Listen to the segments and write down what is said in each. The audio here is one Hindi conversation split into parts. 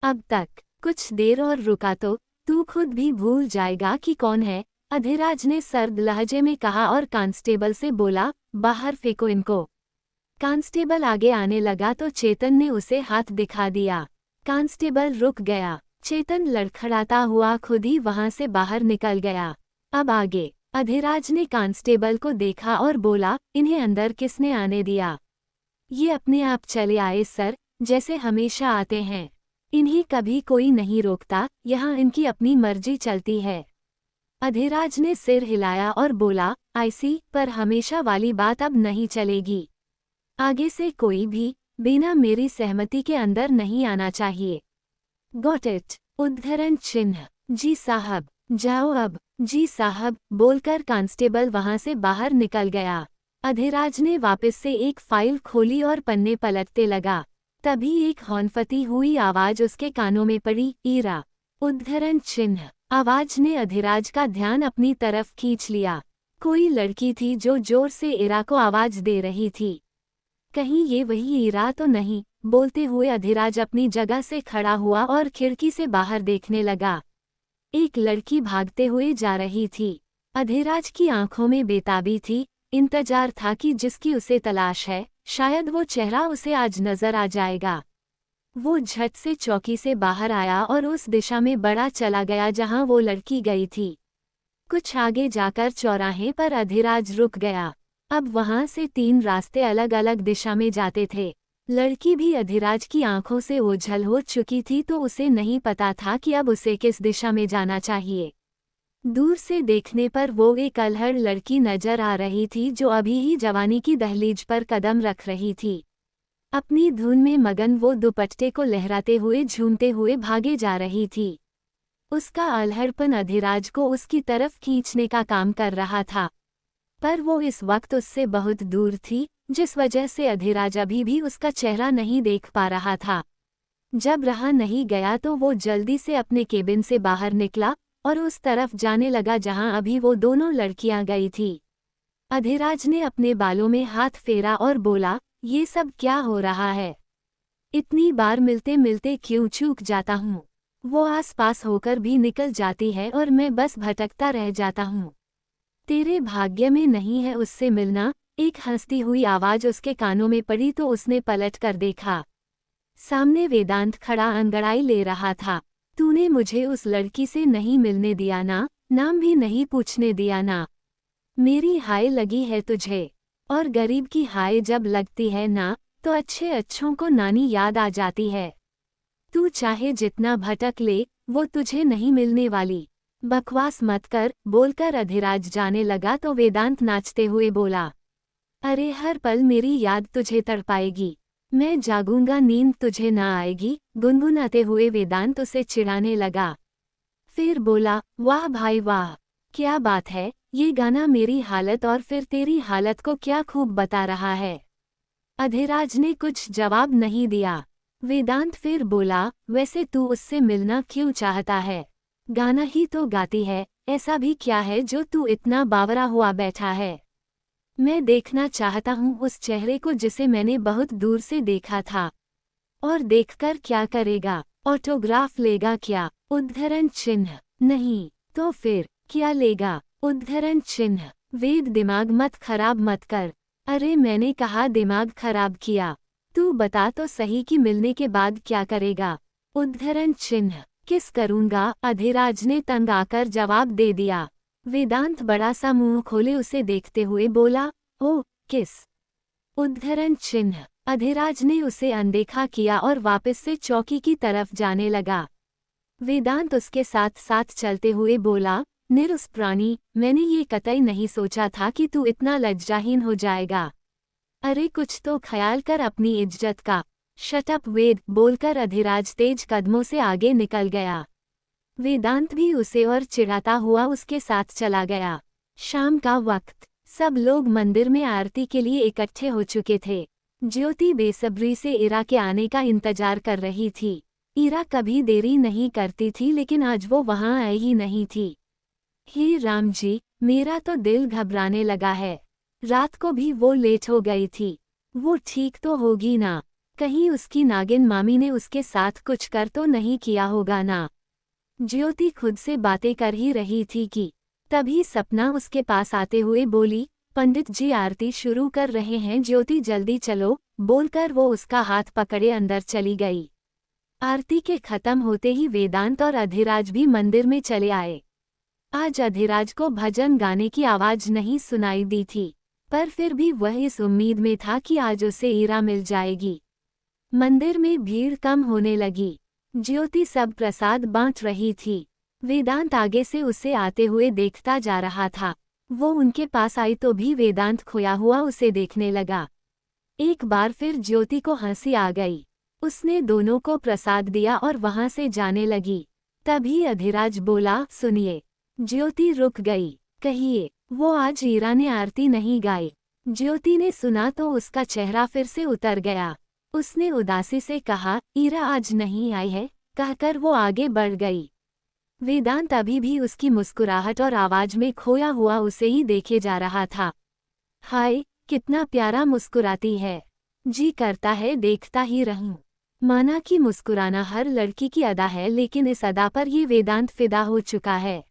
अब तक कुछ देर और रुका तो तू खुद भी भूल जाएगा कि कौन है, अधिराज ने सर्द लहजे में कहा और कांस्टेबल से बोला, बाहर फेंको इनको। कांस्टेबल आगे आने लगा तो चेतन ने उसे हाथ दिखा दिया। कांस्टेबल रुक गया। चेतन लड़खड़ाता हुआ खुद ही वहां से बाहर निकल गया। अब आगे। अधिराज ने कांस्टेबल को देखा और बोला, इन्हें अंदर किसने आने दिया? ये अपने आप चले आए सर, जैसे हमेशा आते हैं। इन्हें कभी कोई नहीं रोकता, यहाँ इनकी अपनी मर्जी चलती है। अधिराज ने सिर हिलाया और बोला, आईसी, पर हमेशा वाली बात अब नहीं चलेगी। आगे से कोई भी बिना मेरी सहमति के अंदर नहीं आना चाहिए। Got it? उद्धरण चिन्ह। जी साहब। जाओ अब। जी साहब, बोलकर कांस्टेबल वहां से बाहर निकल गया। अधिराज ने वापस से एक फाइल खोली और पन्ने पलटते लगा। तभी एक हौनफती हुई आवाज उसके कानों में पड़ी, ईरा। उद्धरण चिन्ह। आवाज ने अधिराज का ध्यान अपनी तरफ खींच लिया। कोई लड़की थी जो जोर से ईरा को आवाज दे रही थी। कहीं ये वही ईरा तो नहीं? बोलते हुए अधिराज अपनी जगह से खड़ा हुआ और खिड़की से बाहर देखने लगा। एक लड़की भागते हुए जा रही थी। अधिराज की आंखों में बेताबी थी, इंतजार था कि जिसकी उसे तलाश है, शायद वो चेहरा उसे आज नजर आ जाएगा। वो झट से चौकी से बाहर आया और उस दिशा में बढ़ा चला गया जहां वो लड़की गई थी। कुछ आगे जाकर चौराहे पर अधिराज रुक गया। अब वहां से 3 रास्ते अलग अलग दिशा में जाते थे। लड़की भी अधिराज की आंखों से ओझल हो चुकी थी तो उसे नहीं पता था कि अब उसे किस दिशा में जाना चाहिए। दूर से देखने पर वो एक अल्हड़ लड़की नजर आ रही थी जो अभी ही जवानी की दहलीज पर कदम रख रही थी। अपनी धुन में मगन वो दुपट्टे को लहराते हुए झूमते हुए भागे जा रही थी। उसका अल्हड़पन अधिराज को उसकी तरफ खींचने का काम कर रहा था, पर वो इस वक्त उससे बहुत दूर थी, जिस वजह से अधिराज अभी भी उसका चेहरा नहीं देख पा रहा था। जब रहा नहीं गया तो वो जल्दी से अपने केबिन से बाहर निकला और उस तरफ जाने लगा जहां अभी वो दोनों लड़कियां गई थी। अधिराज ने अपने बालों में हाथ फेरा और बोला, ये सब क्या हो रहा है? इतनी बार मिलते मिलते क्यों चूक जाता हूँ? वो आसपास होकर भी निकल जाती है और मैं बस भटकता रह जाता हूँ। तेरे भाग्य में नहीं है उससे मिलना। एक हंसती हुई आवाज उसके कानों में पड़ी तो उसने पलट कर देखा। सामने वेदांत खड़ा अंगड़ाई ले रहा था। तूने मुझे उस लड़की से नहीं मिलने दिया ना, नाम भी नहीं पूछने दिया ना। मेरी हाय लगी है तुझे, और गरीब की हाय जब लगती है ना, तो अच्छे अच्छों को नानी याद आ जाती है। तू चाहे जितना भटक ले, वो तुझे नहीं मिलने वाली। बकवास मत कर। बोलकर अधिराज जाने लगा तो वेदांत नाचते हुए बोला, अरे हर पल मेरी याद तुझे तड़पाएगी। मैं जागूंगा, नींद तुझे ना आएगी। गुनगुनाते हुए वेदांत उसे चिढ़ाने लगा। फिर बोला, वाह भाई वाह, क्या बात है, ये गाना मेरी हालत और फिर तेरी हालत को क्या खूब बता रहा है। अधिराज ने कुछ जवाब नहीं दिया। वेदांत फिर बोला, वैसे तू उससे मिलना क्यों चाहता है? गाना ही तो गाती है, ऐसा भी क्या है जो तू इतना बावरा हुआ बैठा है? मैं देखना चाहता हूँ उस चेहरे को जिसे मैंने बहुत दूर से देखा था। और देखकर क्या करेगा? ऑटोग्राफ लेगा क्या? उद्धरण चिन्ह। नहीं तो फिर क्या लेगा? उद्धरण चिन्ह। वेद, दिमाग मत खराब मत कर। अरे मैंने कहा दिमाग खराब किया? तू बता तो सही कि मिलने के बाद क्या करेगा? उद्धरण चिन्ह। किस करूंगा? अधिराज ने तंग आकर जवाब दे दिया। वेदांत बड़ा सा मुंह खोले उसे देखते हुए बोला, ओह किस? उद्धरण चिन्ह। अधिराज ने उसे अनदेखा किया और वापस से चौकी की तरफ जाने लगा। वेदांत उसके साथ साथ चलते हुए बोला, निरुस प्राणी, मैंने ये कतई नहीं सोचा था कि तू इतना लज्जाहीन हो जाएगा। अरे कुछ तो ख्याल कर अपनी इज्जत का। शट अप वेद। बोलकर अधिराज तेज कदमों से आगे निकल गया। वेदांत भी उसे और चिढ़ाता हुआ उसके साथ चला गया। शाम का वक्त। सब लोग मंदिर में आरती के लिए इकट्ठे हो चुके थे। ज्योति बेसब्री से ईरा के आने का इंतजार कर रही थी। ईरा कभी देरी नहीं करती थी लेकिन आज वो वहां आई ही नहीं थी। हे राम जी, मेरा तो दिल घबराने लगा है। रात को भी वो लेट हो गई थी। वो ठीक तो होगी ना? कहीं उसकी नागिन मामी ने उसके साथ कुछ कर तो नहीं किया होगा ना। ज्योति खुद से बातें कर ही रही थी कि तभी सपना उसके पास आते हुए बोली, पंडित जी आरती शुरू कर रहे हैं, ज्योति जल्दी चलो, बोलकर वो उसका हाथ पकड़े अंदर चली गई। आरती के खत्म होते ही वेदांत और अधिराज भी मंदिर में चले आए। आज अधिराज को भजन गाने की आवाज नहीं सुनाई दी थी, पर फिर भी वह इस उम्मीद में था कि आज उसे ईरा मिल जाएगी। मंदिर में भीड़ कम होने लगी। ज्योति सब प्रसाद बांट रही थी। वेदांत आगे से उसे आते हुए देखता जा रहा था। वो उनके पास आई तो भी वेदांत खोया हुआ उसे देखने लगा। एक बार फिर ज्योति को हंसी आ गई। उसने दोनों को प्रसाद दिया और वहां से जाने लगी। तभी अधिराज बोला, सुनिए। ज्योति रुक गई। कहिए। वो आज ईरा ने आरती नहीं गाई। ज्योति ने सुना तो उसका चेहरा फिर से उतर गया। उसने उदासी से कहा, ईरा आज नहीं आई है, कहकर वो आगे बढ़ गई। वेदांत अभी भी उसकी मुस्कुराहट और आवाज में खोया हुआ उसे ही देखे जा रहा था। हाय, कितना प्यारा मुस्कुराती है। जी करता है देखता ही रहूं। माना कि मुस्कुराना हर लड़की की अदा है, लेकिन इस अदा पर ये वेदांत फिदा हो चुका है।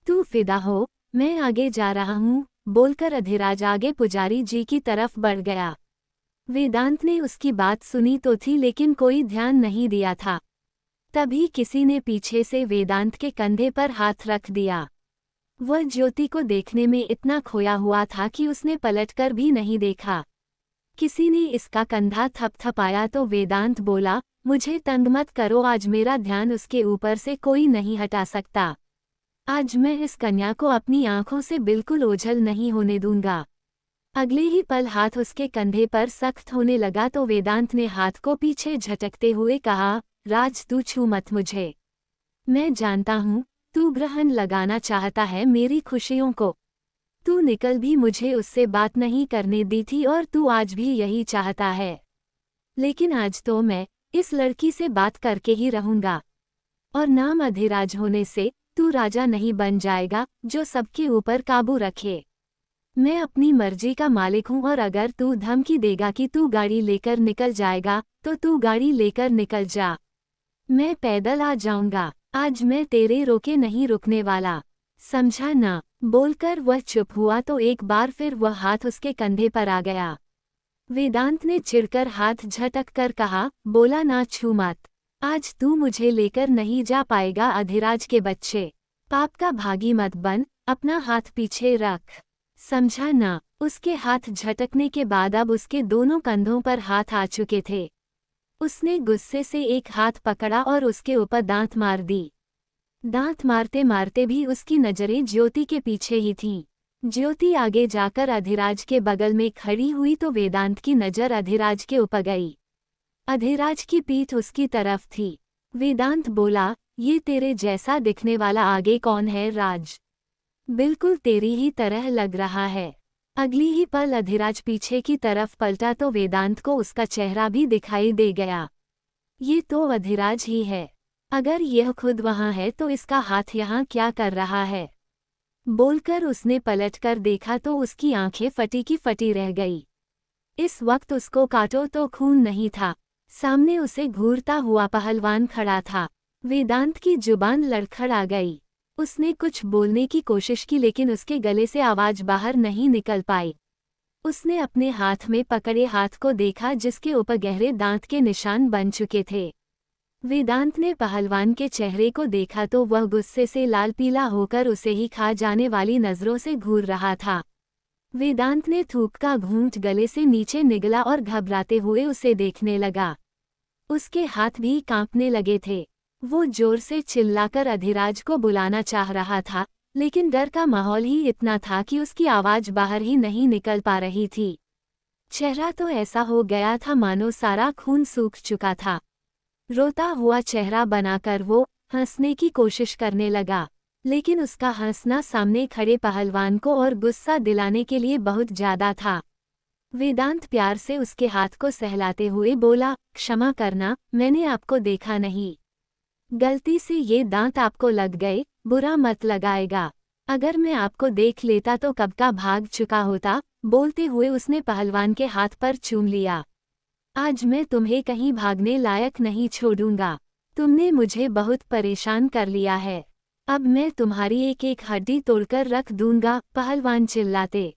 तू फिदा हो, मैं आगे जा रहा हूँ, बोलकर अधिराज आगे पुजारी जी की तरफ बढ़ गया। वेदांत ने उसकी बात सुनी तो थी, लेकिन कोई ध्यान नहीं दिया था। तभी किसी ने पीछे से वेदांत के कंधे पर हाथ रख दिया। वह ज्योति को देखने में इतना खोया हुआ था कि उसने पलटकर भी नहीं देखा। किसी ने इसका कंधा थपथपाया तो वेदांत बोला, मुझे तंग मत करो, आज मेरा ध्यान उसके ऊपर से कोई नहीं हटा सकता। आज मैं इस कन्या को अपनी आंखों से बिल्कुल ओझल नहीं होने दूंगा। अगले ही पल हाथ उसके कंधे पर सख्त होने लगा तो वेदांत ने हाथ को पीछे झटकते हुए कहा, राज तू छू मत मुझे। मैं जानता हूँ तू ग्रहण लगाना चाहता है मेरी खुशियों को। तू निकल भी मुझे उससे बात नहीं करने दी थी और तू आज भी यही चाहता है। लेकिन आज तो मैं इस लड़की से बात करके ही रहूंगा। और नाम अधिराज होने से तू राजा नहीं बन जाएगा जो सबके ऊपर काबू रखे। मैं अपनी मर्जी का मालिक हूँ और अगर तू धमकी देगा कि तू गाड़ी लेकर निकल जाएगा तो तू गाड़ी लेकर निकल जा। मैं पैदल आ जाऊंगा। आज मैं तेरे रोके नहीं रुकने वाला, समझा ना। बोलकर वह चुप हुआ तो एक बार फिर वह हाथ उसके कंधे पर आ गया। वेदांत ने चिढ़कर हाथ झटक कर कहा, बोला ना छू मत। आज तू मुझे लेकर नहीं जा पाएगा अधिराज के बच्चे। पाप का भागी मत बन, अपना हाथ पीछे रख, समझा ना। उसके हाथ झटकने के बाद अब उसके दोनों कंधों पर हाथ आ चुके थे। उसने गुस्से से एक हाथ पकड़ा और उसके ऊपर दांत मार दी। दांत मारते मारते भी उसकी नजरें ज्योति के पीछे ही थीं। ज्योति आगे जाकर अधिराज के बगल में खड़ी हुई तो वेदांत की नजर अधिराज के ऊपर गई। अधिराज की पीठ उसकी तरफ थी। वेदांत बोला, ये तेरे जैसा दिखने वाला आगे कौन है राज? बिल्कुल तेरी ही तरह लग रहा है। अगली ही पल अधिराज पीछे की तरफ पलटा तो वेदांत को उसका चेहरा भी दिखाई दे गया। ये तो अधिराज ही है। अगर यह खुद वहां है तो इसका हाथ यहाँ क्या कर रहा है? बोलकर उसने पलटकर देखा तो उसकी आंखें फटी की फटी रह गई। इस वक्त उसको काटो तो खून नहीं था। सामने उसे घूरता हुआ पहलवान खड़ा था। वेदांत की जुबान लड़खड़ा गई। उसने कुछ बोलने की कोशिश की लेकिन उसके गले से आवाज बाहर नहीं निकल पाई। उसने अपने हाथ में पकड़े हाथ को देखा जिसके ऊपर गहरे दांत के निशान बन चुके थे। वेदांत ने पहलवान के चेहरे को देखा तो वह गुस्से से लाल पीला होकर उसे ही खा जाने वाली नजरों से घूर रहा था। वेदांत ने थूक का घूंट गले से नीचे निगला और घबराते हुए उसे देखने लगा। उसके हाथ भी कांपने लगे थे। वो जोर से चिल्लाकर अधिराज को बुलाना चाह रहा था, लेकिन डर का माहौल ही इतना था कि उसकी आवाज बाहर ही नहीं निकल पा रही थी। चेहरा तो ऐसा हो गया था मानो सारा खून सूख चुका था। रोता हुआ चेहरा बनाकर वो हंसने की कोशिश करने लगा, लेकिन उसका हंसना सामने खड़े पहलवान को और गुस्सा दिलाने के लिए बहुत ज्यादा था। वेदांत प्यार से उसके हाथ को सहलाते हुए बोला, क्षमा करना, मैंने आपको देखा नहीं। गलती से ये दांत आपको लग गए, बुरा मत लगाएगा। अगर मैं आपको देख लेता तो कब का भाग चुका होता। बोलते हुए उसने पहलवान के हाथ पर चूम लिया। आज मैं तुम्हें कहीं भागने लायक नहीं छोड़ूंगा। तुमने मुझे बहुत परेशान कर लिया है। अब मैं तुम्हारी एक एक हड्डी तोड़कर रख दूंगा, पहलवान चिल्लाते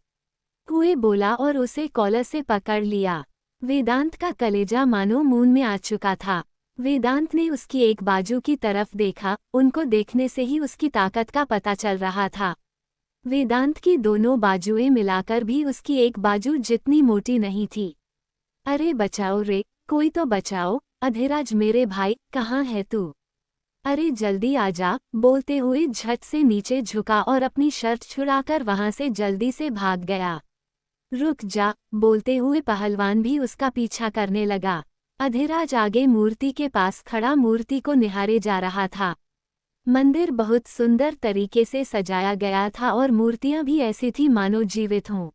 हुए बोला और उसे कॉलर से पकड़ लिया। वेदांत का कलेजा मानो मून में आ चुका था। वेदांत ने उसकी एक बाजू की तरफ देखा, उनको देखने से ही उसकी ताकत का पता चल रहा था। वेदांत की दोनों बाजुएं मिलाकर भी उसकी एक बाजू जितनी मोटी नहीं थी। अरे बचाओ रे, कोई तो बचाओ, अधिराज मेरे भाई, कहाँ है तू? अरे जल्दी आजा, बोलते हुए झट से नीचे झुका और अपनी शर्ट छुड़ाकर वहां से जल्दी से भाग गया। रुक जा, बोलते हुए पहलवान भी उसका पीछा करने लगा। अधिराज आगे मूर्ति के पास खड़ा मूर्ति को निहारे जा रहा था। मंदिर बहुत सुंदर तरीके से सजाया गया था और मूर्तियां भी ऐसी थी मानो जीवित हों।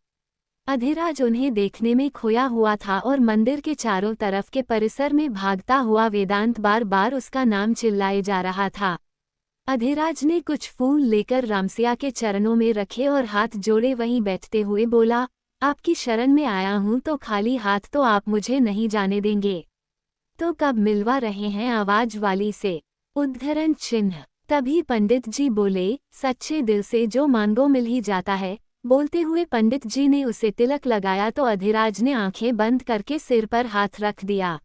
अधिराज उन्हें देखने में खोया हुआ था और मंदिर के चारों तरफ के परिसर में भागता हुआ वेदांत बार बार उसका नाम चिल्लाए जा रहा था। अधिराज ने कुछ फूल लेकर रामसिया के चरणों में रखे और हाथ जोड़े वहीं बैठते हुए बोला, आपकी शरण में आया हूं तो खाली हाथ तो आप मुझे नहीं जाने देंगे। तो कब मिलवा रहे हैं आवाज वाली से? उद्धरण चिन्ह। तभी पंडित जी बोले, सच्चे दिल से जो मांगो मिल ही जाता है। बोलते हुए पंडित जी ने उसे तिलक लगाया तो अधिराज ने आंखें बंद करके सिर पर हाथ रख दिया।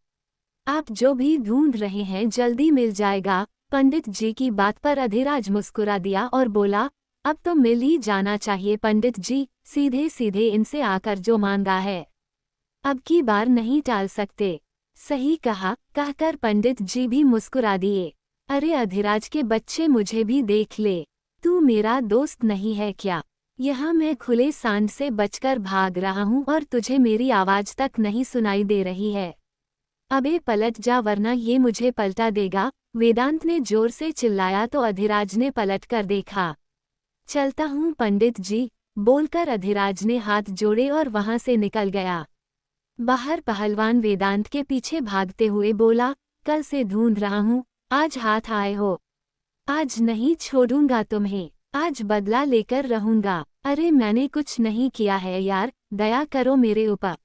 आप जो भी ढूंढ रहे हैं जल्दी मिल जाएगा। पंडित जी की बात पर अधिराज मुस्कुरा दिया और बोला, अब तो मिल ही जाना चाहिए पंडित जी, सीधे सीधे इनसे आकर जो मांगा है अब की बार नहीं टाल सकते। सही कहा, कहकर पंडित जी भी मुस्कुरा दिए। अरे अधिराज के बच्चे, मुझे भी देख ले, तू मेरा दोस्त नहीं है क्या? यहाँ मैं खुले सांड से बचकर भाग रहा हूँ और तुझे मेरी आवाज तक नहीं सुनाई दे रही है। अबे पलट जा वरना ये मुझे पलटा देगा, वेदांत ने जोर से चिल्लाया तो अधिराज ने पलट कर देखा। चलता हूँ पंडित जी, बोलकर अधिराज ने हाथ जोड़े और वहां से निकल गया। बाहर पहलवान वेदांत के पीछे भागते हुए बोला, कल से ढूंढ रहा हूँ, आज हाथ आए हो। आज नहीं छोड़ूंगा तुम्हें, आज बदला लेकर रहूंगा। अरे मैंने कुछ नहीं किया है यार, दया करो मेरे ऊपर।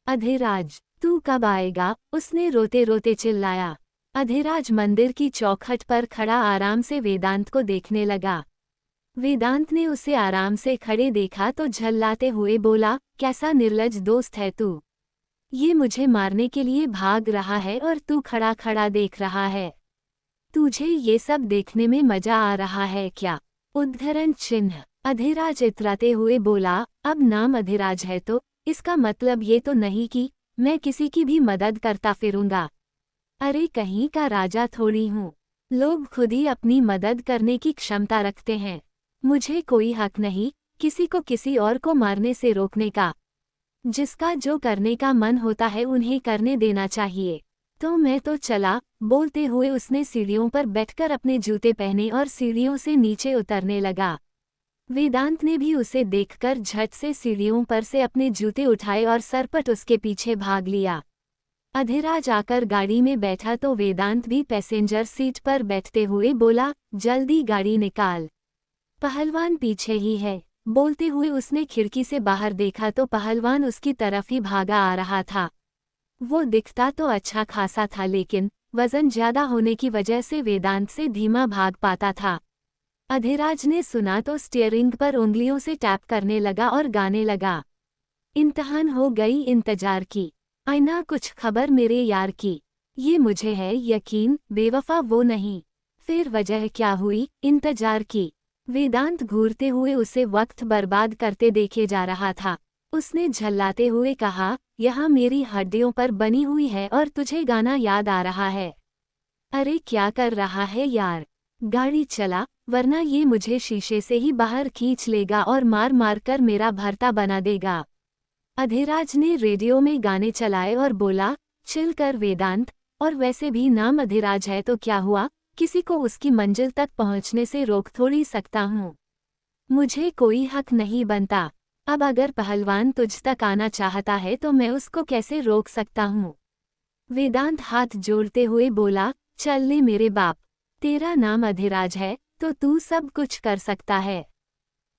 अधिराज, तू कब आएगा? उसने रोते रोते चिल्लाया। अधिराज मंदिर की चौखट पर खड़ा आराम से वेदांत को देखने लगा। वेदांत ने उसे आराम से खड़े देखा तो झल्लाते हुए बोला, कैसा निर्लज्ज दोस्त है तू? ये मुझे मारने के लिए भाग रहा है और तू खड़ा खड़ा देख रहा है। तुझे ये सब देखने में मजा आ रहा है क्या? उद्धरण चिन्ह। अधिराज इतराते हुए बोला, अब नाम अधिराज है तो इसका मतलब ये तो नहीं कि मैं किसी की भी मदद करता फिरूंगा। अरे कहीं का राजा थोड़ी हूँ, लोग खुद ही अपनी मदद करने की क्षमता रखते हैं। मुझे कोई हक नहीं किसी को किसी और को मारने से रोकने का। जिसका जो करने का मन होता है उन्हें करने देना चाहिए। तो मैं तो चला, बोलते हुए उसने सीढ़ियों पर बैठकर अपने जूते पहने और सीढ़ियों से नीचे उतरने लगा। वेदांत ने भी उसे देखकर झट से सीढ़ियों पर से अपने जूते उठाए और सरपट उसके पीछे भाग लिया। अधिराज आकर गाड़ी में बैठा तो वेदांत भी पैसेंजर सीट पर बैठते हुए बोला, जल्दी गाड़ी निकाल, पहलवान पीछे ही है। बोलते हुए उसने खिड़की से बाहर देखा तो पहलवान उसकी तरफ ही भागा आ रहा था। वो दिखता तो अच्छा खासा था लेकिन वजन ज्यादा होने की वजह से वेदांत से धीमा भाग पाता था। अधिराज ने सुना तो स्टीयरिंग पर उंगलियों से टैप करने लगा और गाने लगा, इम्तिहान हो गई इंतजार की, आईना कुछ खबर मेरे यार की, ये मुझे है यकीन बेवफा वो नहीं, फिर वजह क्या हुई इंतजार की। वेदांत घूरते हुए उसे वक्त बर्बाद करते देखे जा रहा था। उसने झल्लाते हुए कहा, यहाँ मेरी हड्डियों पर बनी हुई है और तुझे गाना याद आ रहा है। अरे क्या कर रहा है यार, गाड़ी चला वरना ये मुझे शीशे से ही बाहर खींच लेगा और मार मार कर मेरा भरता बना देगा। अधिराज ने रेडियो में गाने चलाए और बोला, चिल कर वेदांत, और वैसे भी नाम अधिराज है तो क्या हुआ, किसी को उसकी मंजिल तक पहुंचने से रोक थोड़ी सकता हूँ। मुझे कोई हक नहीं बनता। अब अगर पहलवान तुझ तक आना चाहता है तो मैं उसको कैसे रोक सकता हूँ? वेदांत हाथ जोड़ते हुए बोला, चल ले मेरे बाप, तेरा नाम अधिराज है तो तू सब कुछ कर सकता है,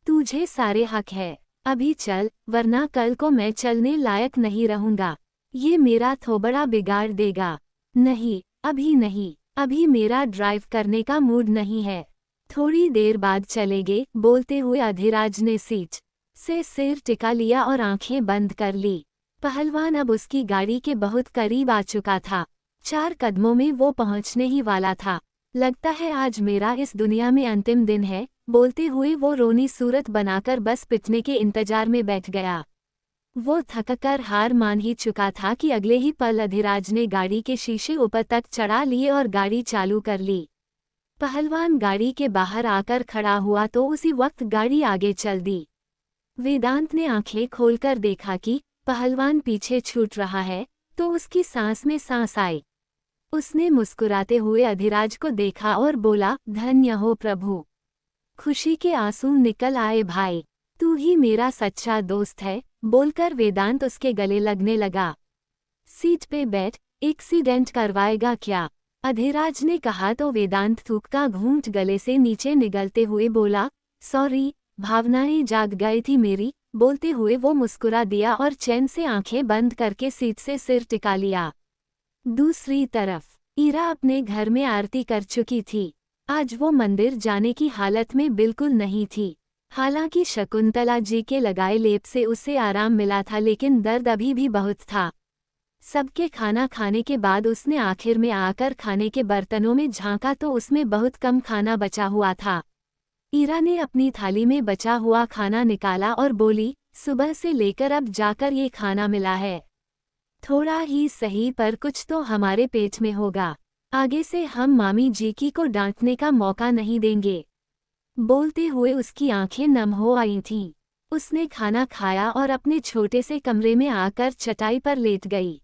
तुझे सारे हक है। अभी चल वरना कल को मैं चलने लायक नहीं रहूंगा। ये मेरा थोबड़ा बिगाड़ देगा। नहीं, अभी नहीं, अभी मेरा ड्राइव करने का मूड नहीं है। थोड़ी देर बाद चलेगे, बोलते हुए अधिराज ने सीट से सिर टिका लिया और आंखें बंद कर ली। पहलवान अब उसकी गाड़ी के बहुत करीब आ चुका था। 4 कदमों में वो पहुंचने ही वाला था। लगता है आज मेरा इस दुनिया में अंतिम दिन है, बोलते हुए वो रोनी सूरत बनाकर बस पिटने के इंतजार में बैठ गया। वो थककर हार मान ही चुका था कि अगले ही पल अधिराज ने गाड़ी के शीशे ऊपर तक चढ़ा लिए और गाड़ी चालू कर ली। पहलवान गाड़ी के बाहर आकर खड़ा हुआ तो उसी वक्त गाड़ी आगे चल दी। वेदांत ने आंखें खोलकर देखा कि पहलवान पीछे छूट रहा है, तो उसकी सांस में सांस आई। उसने मुस्कुराते हुए अधिराज को देखा और बोला, धन्य हो प्रभु। खुशी के आंसू निकल आए भाई, तू ही मेरा सच्चा दोस्त है, बोलकर वेदांत उसके गले लगने लगा। सीट पे बैठ, एक्सीडेंट करवाएगा क्या? अधिराज ने कहा तो वेदांत थूकता घूंट गले से नीचे निगलते हुए बोला, सॉरी, भावनाएं जाग गई थी मेरी, बोलते हुए वो मुस्कुरा दिया और चैन से आंखें बंद करके सीट से सिर टिका लिया। दूसरी तरफ ईरा अपने घर में आरती कर चुकी थी। आज वो मंदिर जाने की हालत में बिल्कुल नहीं थी। हालांकि शकुंतला जी के लगाए लेप से उसे आराम मिला था, लेकिन दर्द अभी भी बहुत था। सबके खाना खाने के बाद उसने आखिर में आकर खाने के बर्तनों में झांका तो उसमें बहुत कम खाना बचा हुआ था। ईरा ने अपनी थाली में बचा हुआ खाना निकाला और बोली, सुबह से लेकर अब जाकर ये खाना मिला है। थोड़ा ही सही पर कुछ तो हमारे पेट में होगा। आगे से हम मामी जी की को डांटने का मौका नहीं देंगे। बोलते हुए उसकी आंखें नम हो आई थीं। उसने खाना खाया और अपने छोटे से कमरे में आकर चटाई पर लेट गई।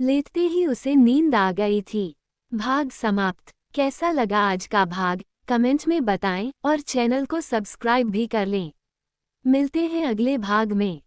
लेटते ही उसे नींद आ गई थी। भाग समाप्त। कैसा लगा आज का भाग, कमेंट में बताएं और चैनल को सब्सक्राइब भी कर लें। मिलते हैं अगले भाग में।